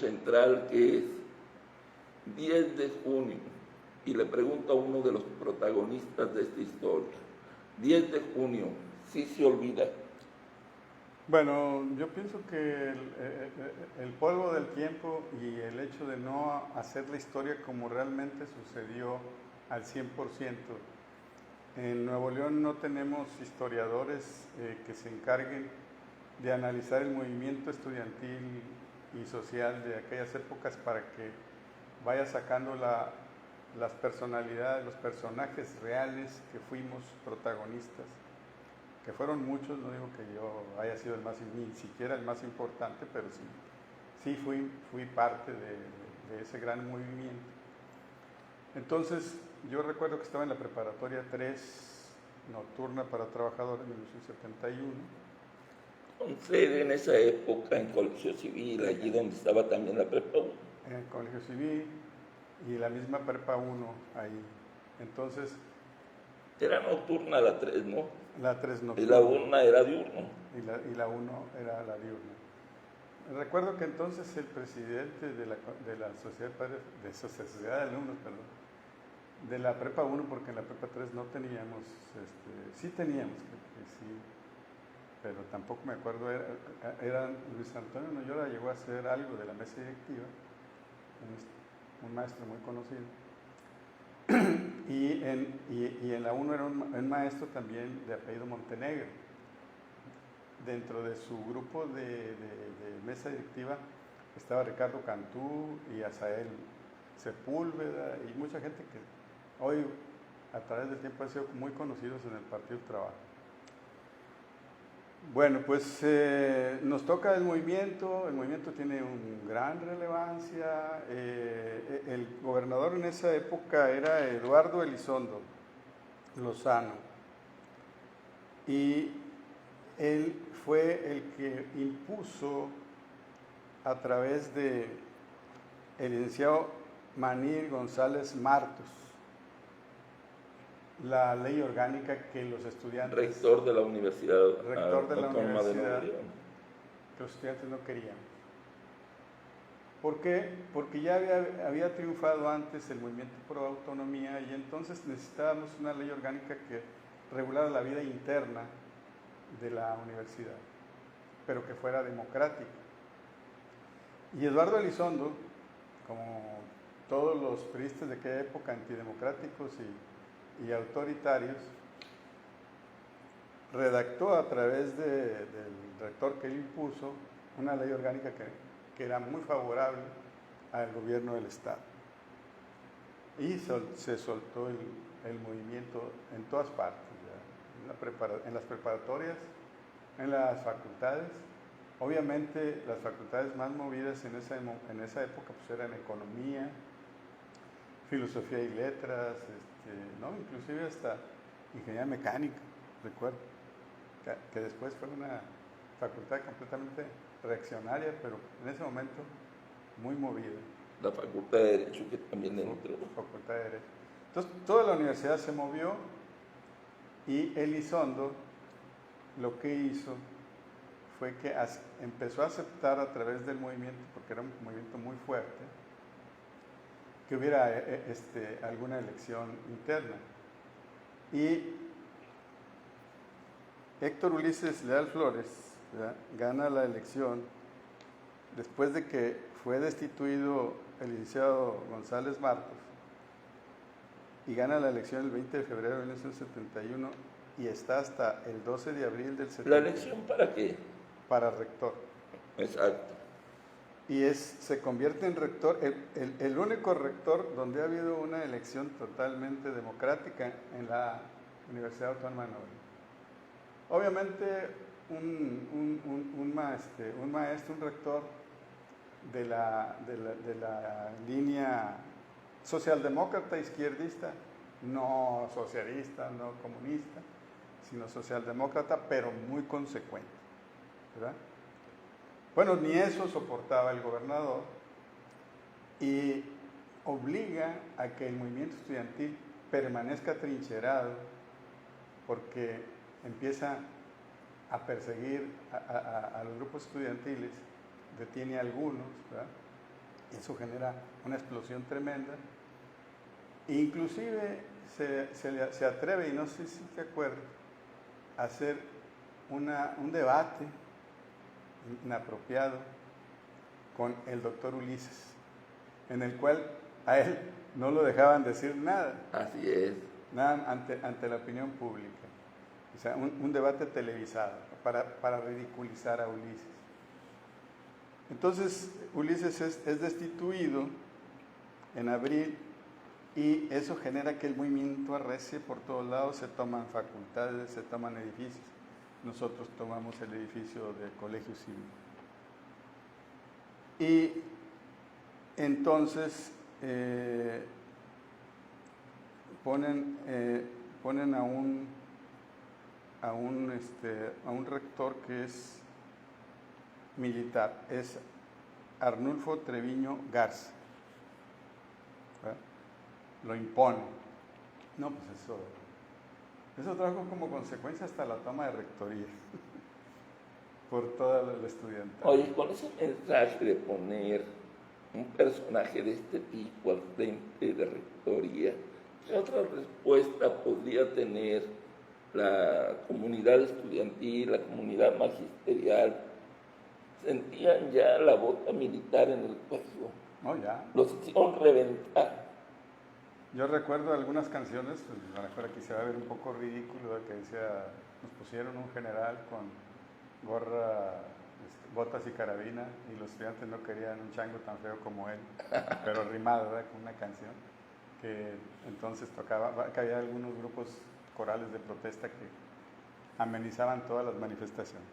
central que es 10 de junio, y le pregunto a uno de los protagonistas de esta historia, 10 de junio, ¿sí se olvida? Bueno, yo pienso que el polvo del tiempo y el hecho de no hacer la historia como realmente sucedió al 100%. En Nuevo León no tenemos historiadores que se encarguen de analizar el movimiento estudiantil y social de aquellas épocas para que vaya sacando las personalidades, los personajes reales que fuimos protagonistas, que fueron muchos. No digo que yo haya sido el más, ni siquiera el más importante, pero sí fui parte de ese gran movimiento. Entonces, yo recuerdo que estaba en la preparatoria 3, nocturna para trabajadores, en 1971. Con sede en esa época en Colegio Civil, allí donde estaba también la prepa 1. En el Colegio Civil y la misma prepa 1 ahí. Entonces, era nocturna la 3, ¿no? La 3 nocturna. Y la 1 era diurno. Y la 1 era la diurna. Recuerdo que entonces el presidente de la sociedad de alumnos, de la prepa 1, porque en la prepa 3 no teníamos, sí teníamos, creo que sí, pero tampoco me acuerdo, era Luis Antonio Noyola, llegó a hacer algo de la mesa directiva, un maestro muy conocido, y en la 1 era un maestro también de apellido Montenegro. Dentro de su grupo de mesa directiva estaba Ricardo Cantú y Asael Sepúlveda y mucha gente que hoy a través del tiempo han sido muy conocidos en el Partido del Trabajo. Bueno, pues nos toca el movimiento tiene una gran relevancia. El gobernador en esa época era Eduardo Elizondo Lozano y él fue el que impuso a través de el licenciado Manil González Martos la ley orgánica que los estudiantes... Rector de la Universidad Autónoma de Nuevo León. Que los estudiantes no querían. ¿Por qué? Porque ya había triunfado antes el movimiento pro autonomía y entonces necesitábamos una ley orgánica que regulara la vida interna de la universidad, pero que fuera democrática. Y Eduardo Elizondo, como todos los priistas de aquella época, antidemocráticos y autoritarios, redactó a través del rector que él impuso una ley orgánica que era muy favorable al gobierno del Estado. Y se soltó el movimiento en todas partes, en las preparatorias, en las facultades. Obviamente las facultades más movidas en esa época pues eran economía, filosofía y letras, inclusive hasta ingeniería mecánica, recuerdo, que después fue una facultad completamente reaccionaria, pero en ese momento muy movida. La Facultad de Derecho, que también entró. Facultad de Derecho. Entonces, toda la universidad se movió y Elizondo lo que hizo fue que empezó a aceptar a través del movimiento, porque era un movimiento muy fuerte, que hubiera alguna elección interna. Y Héctor Ulises Leal Flores, ¿verdad?, gana la elección después de que fue destituido el licenciado González Martos y gana la elección el 20 de febrero de 1971 y está hasta el 12 de abril del 71. ¿La elección para qué? Para rector. Exacto. Y se convierte en rector, el único rector donde ha habido una elección totalmente democrática en la Universidad Autónoma de Nuevo León. Obviamente un maestro, un rector de la línea socialdemócrata izquierdista, no socialista, no comunista, sino socialdemócrata, pero muy consecuente, ¿verdad? Bueno, ni eso soportaba el gobernador y obliga a que el movimiento estudiantil permanezca trincherado porque empieza a perseguir a los grupos estudiantiles, detiene a algunos, ¿verdad?, Eso genera una explosión tremenda. Inclusive se atreve, y no sé si te acuerdas, a hacer un debate inapropiado con el doctor Ulises, en el cual a él no lo dejaban decir nada. Así es. Nada ante la opinión pública. O sea, un debate televisado para ridiculizar a Ulises. Entonces, Ulises es destituido en abril y eso genera que el movimiento arrecie por todos lados, se toman facultades, se toman edificios. Nosotros tomamos el edificio del Colegio Civil. Y entonces ponen a un rector que es militar, es Arnulfo Treviño Garza. ¿Verdad? Lo impone. No, pues eso trajo como consecuencia hasta la toma de rectoría por toda la estudiantal. Oye, con ese mensaje de poner un personaje de este tipo al frente de rectoría, ¿qué otra respuesta podría tener la comunidad estudiantil, la comunidad magisterial? Sentían ya la bota militar en el cuello. No, ya. Los hicieron reventar. Yo recuerdo algunas canciones, pues, a lo mejor aquí se va a ver un poco ridículo, que decía, nos pusieron un general con gorra, botas y carabina, y los estudiantes no querían un chango tan feo como él, pero rimado, ¿verdad? Con una canción, que entonces tocaba, que había algunos grupos corales de protesta que amenizaban todas las manifestaciones.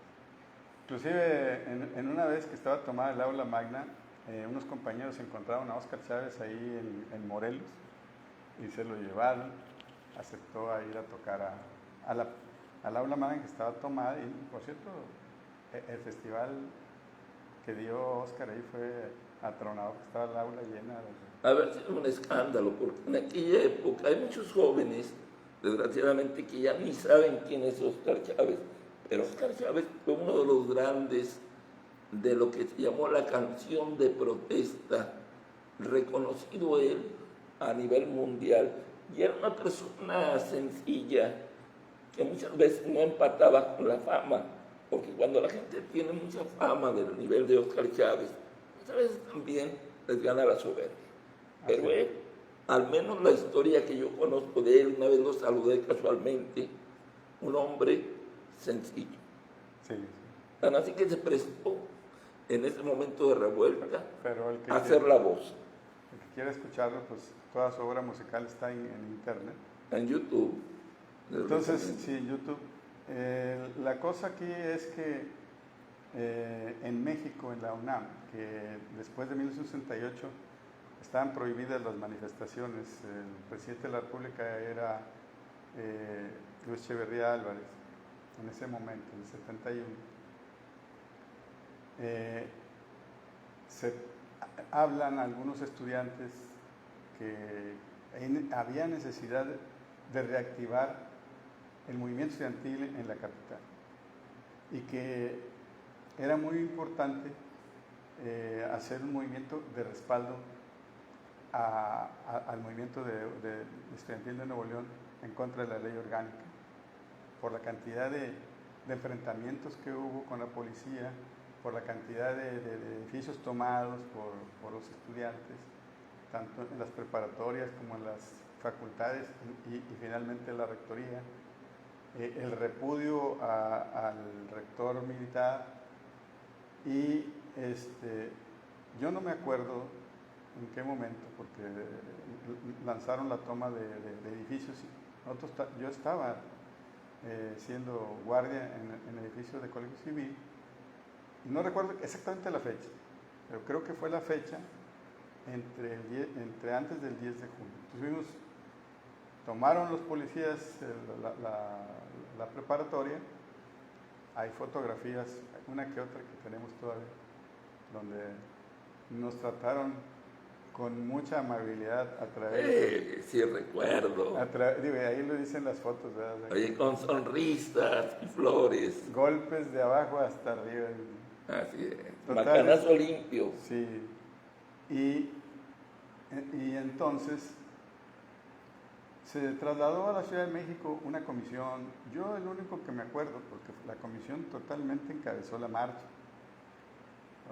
Inclusive en una vez que estaba tomada el aula magna, unos compañeros encontraron a Óscar Chávez ahí en Morelos, y se lo llevaron, aceptó a ir a tocar al aula magna que estaba tomada, y por cierto, el festival que dio Óscar ahí fue atronado, estaba el aula llena. A ver si es un escándalo, porque en aquella época hay muchos jóvenes, desgraciadamente, que ya ni saben quién es Óscar Chávez, pero Óscar Chávez fue uno de los grandes de lo que se llamó la canción de protesta, reconocido él a nivel mundial, y era una persona sencilla que muchas veces no empataba con la fama, porque cuando la gente tiene mucha fama del nivel de Óscar Chávez, muchas veces también les gana la soberbia. Pero él, al menos la historia que yo conozco de él, una vez lo saludé casualmente, un hombre sencillo. Sí. Tan así que se prestó en ese momento de revuelta pero el que a hacer la voz. El que quiera escucharlo, pues toda su obra musical está en internet. En YouTube. Entonces, sí, en YouTube. La cosa aquí es que en México, en la UNAM, que después de 1968 estaban prohibidas las manifestaciones. El presidente de la República era Luis Echeverría Álvarez, en ese momento, en el 71. Se hablan algunos estudiantes que había necesidad de reactivar el movimiento estudiantil en la capital y que era muy importante hacer un movimiento de respaldo al movimiento de estudiantil de Nuevo León en contra de la ley orgánica, por la cantidad de enfrentamientos que hubo con la policía, por la cantidad de edificios tomados por los estudiantes, tanto en las preparatorias como en las facultades y finalmente la rectoría, el repudio al rector militar y yo no me acuerdo en qué momento, porque lanzaron la toma de edificios. Yo estaba siendo guardia en el edificio de Colegio Civil y no recuerdo exactamente la fecha, pero creo que fue la fecha entre antes del 10 de junio. Entonces tomaron los policías la preparatoria, hay fotografías, una que otra que tenemos todavía, donde nos trataron con mucha amabilidad a través sí, recuerdo. Ahí lo dicen las fotos, ¿verdad? Oye, con sonrisas y flores. Golpes de abajo hasta arriba. Así es. Macanazo limpio. Sí. Y entonces se trasladó a la Ciudad de México una comisión, yo el único que me acuerdo, porque la comisión totalmente encabezó la marcha,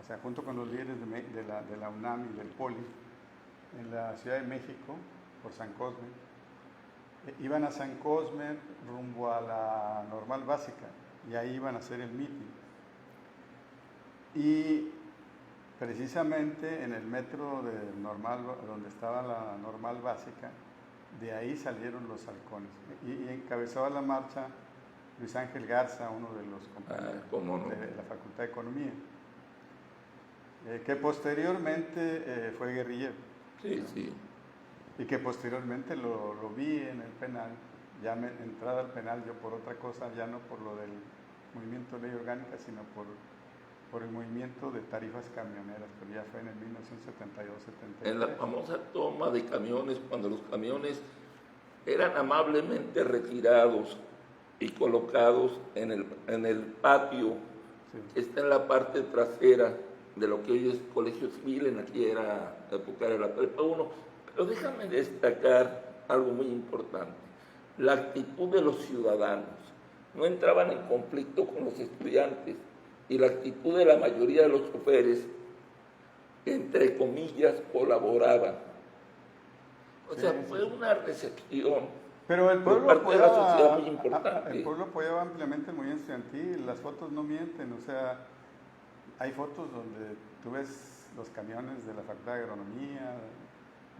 o sea, junto con los líderes de la UNAM y del POLI, en la Ciudad de México, por San Cosme. Iban a San Cosme rumbo a la Normal Básica, y ahí iban a hacer el meeting. Y precisamente en el metro de Normal, donde estaba la Normal Básica, de ahí salieron los halcones. Y encabezaba la marcha Luis Ángel Garza, uno de los compañeros de la Facultad de Economía, que posteriormente fue guerrillero. Sí, sí. Y que posteriormente lo vi en el penal, ya entrada al penal yo por otra cosa, ya no por lo del movimiento de ley orgánica, sino por el movimiento de tarifas camioneras, pero ya fue en el 1972-73. En la famosa toma de camiones, cuando los camiones eran amablemente retirados y colocados en el patio, Sí. que está en la parte trasera de lo que hoy es Colegio Civil, en aquella época era la Prepa 1. Pero déjame destacar algo muy importante, la actitud de los ciudadanos. No entraban en conflicto con los estudiantes, y la actitud de la mayoría de los choferes, entre comillas, colaboraban. O sea, fue una recepción pero el pueblo por parte de la sociedad apoyaba, muy importante. el pueblo apoyaba ampliamente el movimiento estudiantil, las fotos no mienten, o sea, hay fotos donde tú ves los camiones de la Facultad de Agronomía,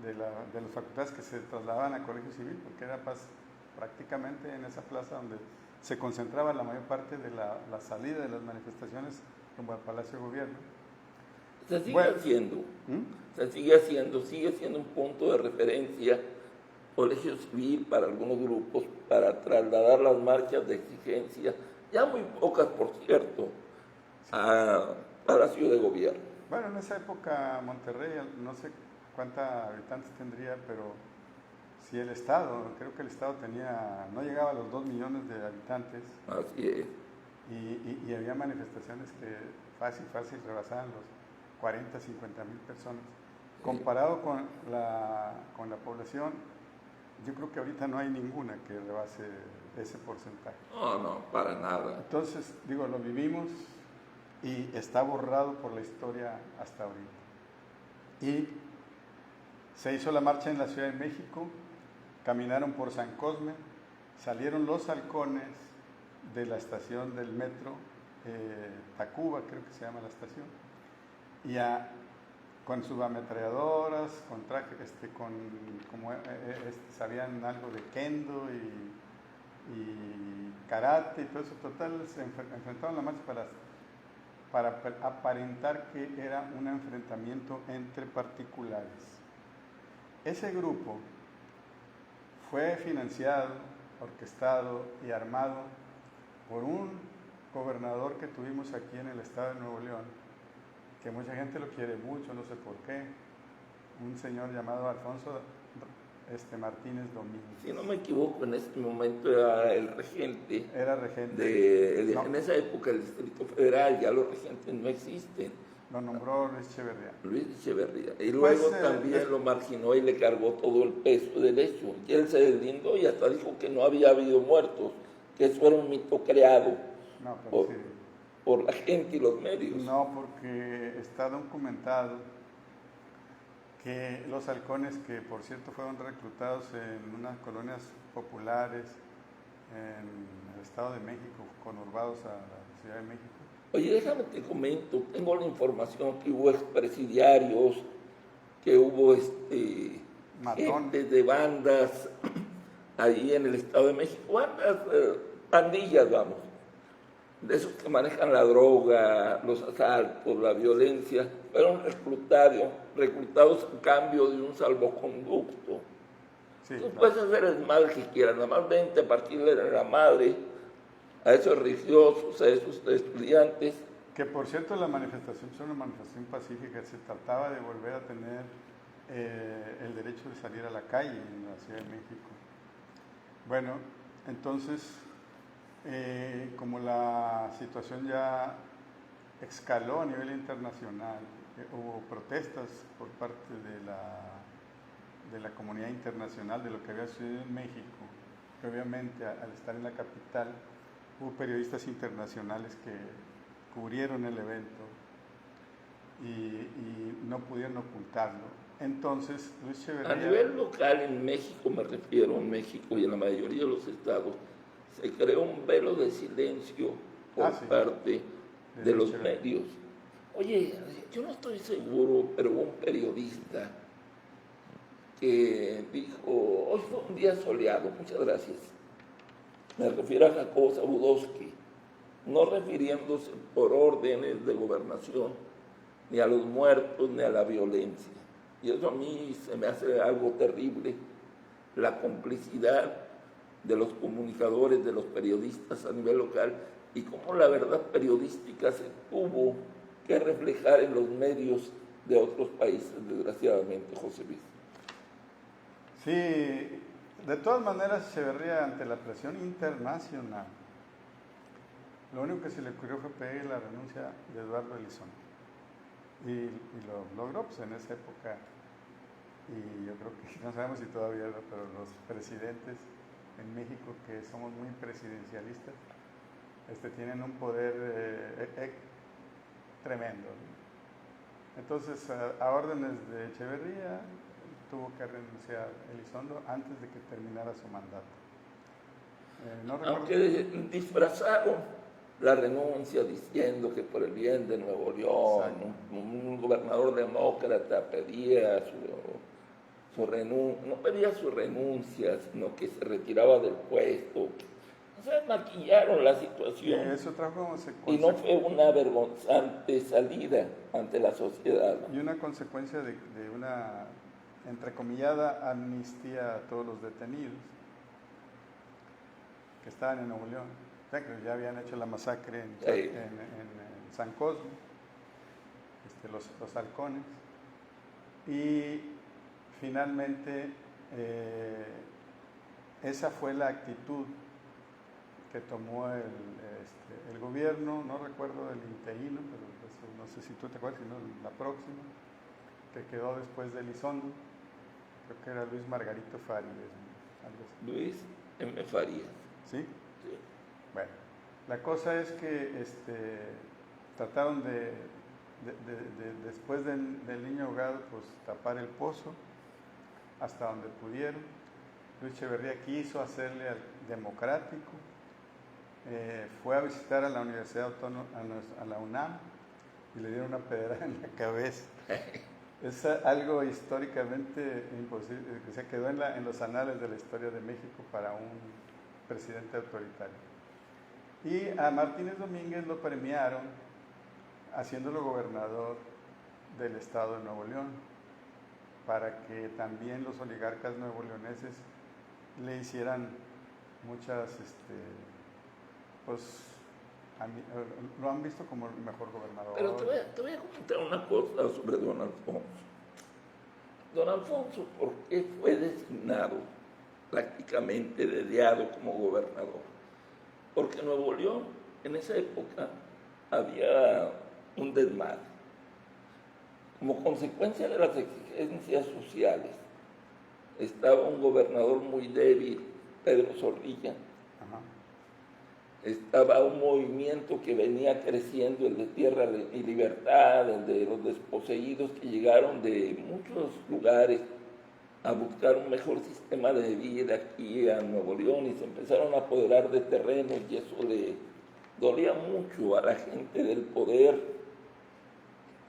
de las facultades que se trasladaban al Colegio Civil, porque era prácticamente en esa plaza donde se concentraba la mayor parte de la salida de las manifestaciones rumbo al Palacio de Gobierno. Se sigue haciendo, sigue siendo un punto de referencia Colegio Civil para algunos grupos, para trasladar las marchas de exigencia, ya muy pocas por cierto, a Palacio de Gobierno. Bueno, en esa época Monterrey, no sé cuántos habitantes tendría, pero si el Estado, creo que el Estado no llegaba a los 2 millones de habitantes. Así es. Y había manifestaciones que fácil rebasaban los 40, 50 mil personas. Sí. Comparado con la población, yo creo que ahorita no hay ninguna que rebase ese porcentaje. No, para nada. Entonces, digo, lo vivimos y está borrado por la historia hasta ahorita. Y se hizo la marcha en la Ciudad de México, caminaron por San Cosme, salieron los halcones de la estación del metro, Tacuba creo que se llama la estación, y con subametralladoras, con traje, sabían algo de kendo y karate y todo eso. Total, se enfrentaron a la marcha para aparentar que era un enfrentamiento entre particulares. Ese grupo fue financiado, orquestado y armado por un gobernador que tuvimos aquí en el estado de Nuevo León, que mucha gente lo quiere mucho, no sé por qué, un señor llamado Alfonso Martínez Domínguez. Si no me equivoco, en ese momento era el regente. Era regente. En esa época el Distrito Federal, ya los regentes no existen. Lo nombró Luis Echeverría. Luis Echeverría. Y luego también lo marginó y le cargó todo el peso del hecho. Y él se deslindó y hasta dijo que no había habido muertos, que eso era un mito creado por la gente y los medios. No, porque está documentado que los halcones, que por cierto fueron reclutados en unas colonias populares en el Estado de México, conurbados a la Ciudad de México. Oye, déjame te comento, tengo la información que hubo expresidiarios, que hubo gente de bandas ahí en el Estado de México, bandas, pandillas, vamos, de esos que manejan la droga, los asaltos, la violencia, fueron reclutados a cambio de un salvoconducto. Sí, tú puedes hacer el mal que quieras, nada más vente a partirle de la madre a esos religiosos, a esos estudiantes. Que por cierto la manifestación fue una manifestación pacífica, se trataba de volver a tener el derecho de salir a la calle en la Ciudad de México. Bueno, entonces, como la situación ya escaló a nivel internacional hubo protestas por parte de la comunidad internacional de lo que había sucedido en México, que obviamente al estar en la capital hubo periodistas internacionales que cubrieron el evento y no pudieron ocultarlo. Entonces, Luis Echeverría... A nivel local en México, me refiero, en México y en la mayoría de los estados, se creó un velo de silencio por parte de los medios. Oye, yo no estoy seguro, pero hubo un periodista que dijo, hoy fue un día soleado, muchas gracias. Me refiero a Jacobo Zabludovsky, no refiriéndose por órdenes de gobernación, ni a los muertos, ni a la violencia. Y eso a mí se me hace algo terrible, la complicidad de los comunicadores, de los periodistas a nivel local, y cómo la verdad periodística se tuvo que reflejar en los medios de otros países, desgraciadamente, José Luis. Sí, de todas maneras Echeverría, ante la presión internacional, lo único que se le ocurrió fue pedir la renuncia de Eduardo Elizondo. Y lo logró pues, en esa época, y yo creo que no sabemos si todavía, pero los presidentes en México, que somos muy presidencialistas, tienen un poder tremendo, ¿no? Entonces, a órdenes de Echeverría, tuvo que renunciar Elizondo antes de que terminara su mandato. Aunque disfrazaron la renuncia diciendo que por el bien de Nuevo León, un gobernador demócrata pedía su renuncia, no pedía su renuncia, sino que se retiraba del puesto. O sea, maquillaron la situación. Eso trajo y no fue una vergonzante salida ante la sociedad. Y una consecuencia de una entrecomillada amnistía a todos los detenidos que estaban en Nuevo León. Que ya habían hecho la masacre en San Cosme, los halcones, y finalmente esa fue la actitud que tomó el gobierno, no recuerdo el interino, pero eso, no sé si tú te acuerdas, sino la próxima, que quedó después de Elizondo, creo que era Luis Margarito Farías, algo así. Luis M. Farías. ¿Sí? Sí. Bueno, la cosa es que trataron después del niño ahogado, pues tapar el pozo hasta donde pudieron. Luis Echeverría quiso hacerle al democrático, fue a visitar a la Universidad Autónoma, a la UNAM, y le dieron una pedrada en la cabeza. Es algo históricamente imposible, que se quedó en los anales de la historia de México para un presidente autoritario. Y a Martínez Domínguez lo premiaron haciéndolo gobernador del estado de Nuevo León, para que también los oligarcas nuevoleoneses le hicieran muchas, pues, lo han visto como el mejor gobernador. Pero te voy a comentar una cosa sobre don Alfonso. Don Alfonso, ¿por qué fue designado prácticamente dedeado como gobernador? Porque en Nuevo León, en esa época, había un desmadre. Como consecuencia de las exigencias sociales, estaba un gobernador muy débil, Pedro Zorrilla. Estaba un movimiento que venía creciendo, el de Tierra y Libertad, el de los desposeídos que llegaron de muchos lugares a buscar un mejor sistema de vida aquí a Nuevo León, y se empezaron a apoderar de terrenos, y eso le dolía mucho a la gente del poder.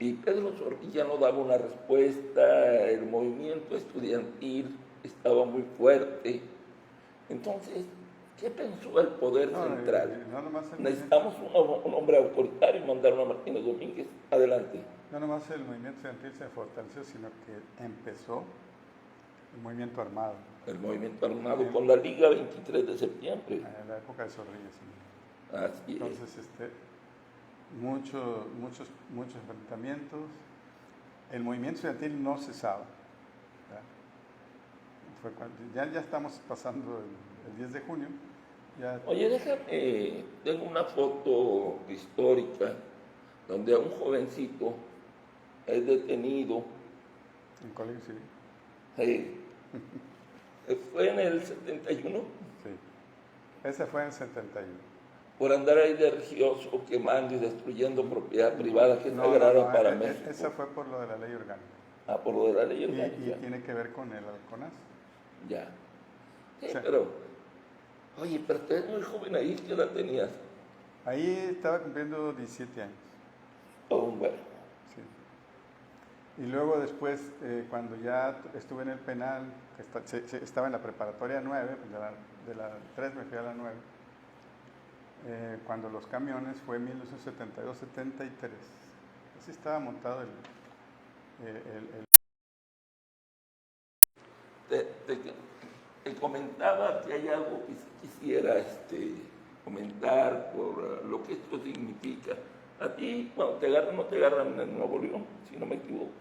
Y Pedro Zorrilla no daba una respuesta, el movimiento estudiantil estaba muy fuerte. Entonces, ¿qué pensó el poder central? Necesitamos un hombre autoritario y mandaron a Martínez Domínguez. Adelante. No nomás el movimiento estudiantil se fortaleció, sino que empezó el movimiento armado. El movimiento armado con la Liga 23 de septiembre. En la época de Zorrilla, sí. Así Entonces, muchos enfrentamientos. El movimiento estudiantil no cesaba. Ya estamos pasando el 10 de junio. Oye, déjame, tengo una foto histórica donde a un jovencito es detenido. En Colegio Civil. Fue en el 71 Sí. Ese fue en el 71. por andar ahí de religioso quemando y destruyendo propiedad privada que es sagrada para México. Esa fue por lo de la ley orgánica. Ah, por lo de la ley Y orgánica. tiene que ver con el halconazo. Ya. Sí, Sí. pero, oye, pero tú eres muy joven ahí, ¿qué edad tenías? Ahí estaba cumpliendo 17 años. Oh, bueno. Sí. Y luego después, cuando ya estuve en el penal, que estaba en la preparatoria 9, pues de la 3 me fui a la 9, cuando los camiones fue en 1972-73. Así estaba montado el Te comentaba que hay algo que quisiera comentar por lo que esto significa. A ti, cuando te agarran, no te agarran en Nuevo León, si no me equivoco.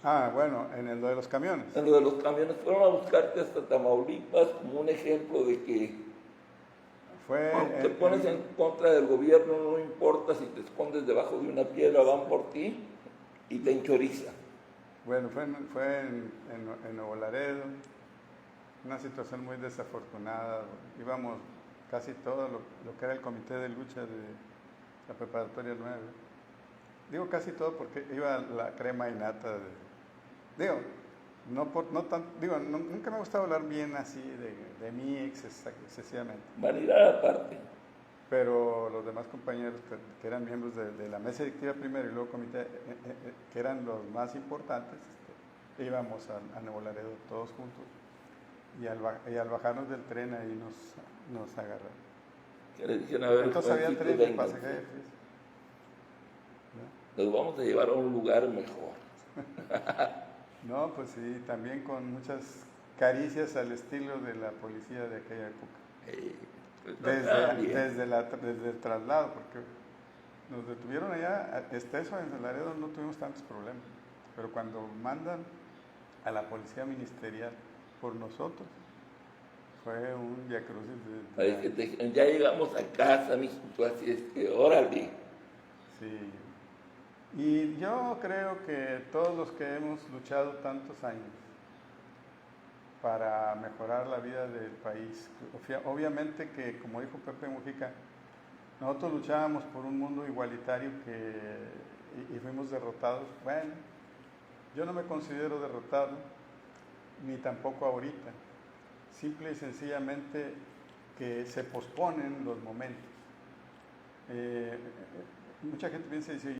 Ah, bueno, en el de los camiones. En lo de los camiones, fueron a buscarte hasta Tamaulipas como un ejemplo de que cuando te pones en contra del gobierno, no importa si te escondes debajo de una piedra, van por ti y te enchorizan. Bueno, fue en Nuevo Laredo, una situación muy desafortunada. Íbamos casi todo lo que era el comité de lucha de la preparatoria 9. Digo casi todo porque iba la crema y nata nunca me ha gustado hablar bien así de mí excesivamente. Vanidad aparte. Pero los demás compañeros que eran miembros de la mesa directiva primero y luego comité, que eran los más importantes, íbamos a Nuevo Laredo todos juntos y al bajarnos del tren ahí nos agarraron. Que le dijeron, a ver, entonces había jovencitos, tren de vénganse. pasajeros. Nos vamos a llevar a un lugar mejor. No, pues sí, también con muchas caricias al estilo de la policía de aquella época. Desde el traslado, porque nos detuvieron allá, eso en Laredo no tuvimos tantos problemas, pero cuando mandan a la policía ministerial por nosotros, fue un viacrucis. Ya llegamos a casa, mijito, así es que órale. Sí. Y yo creo que todos los que hemos luchado tantos años para mejorar la vida del país, obviamente que, como dijo Pepe Mujica, nosotros luchábamos por un mundo igualitario y fuimos derrotados. Bueno, yo no me considero derrotado, ni tampoco ahorita. Simple y sencillamente que se posponen los momentos. Mucha gente piensa y dice,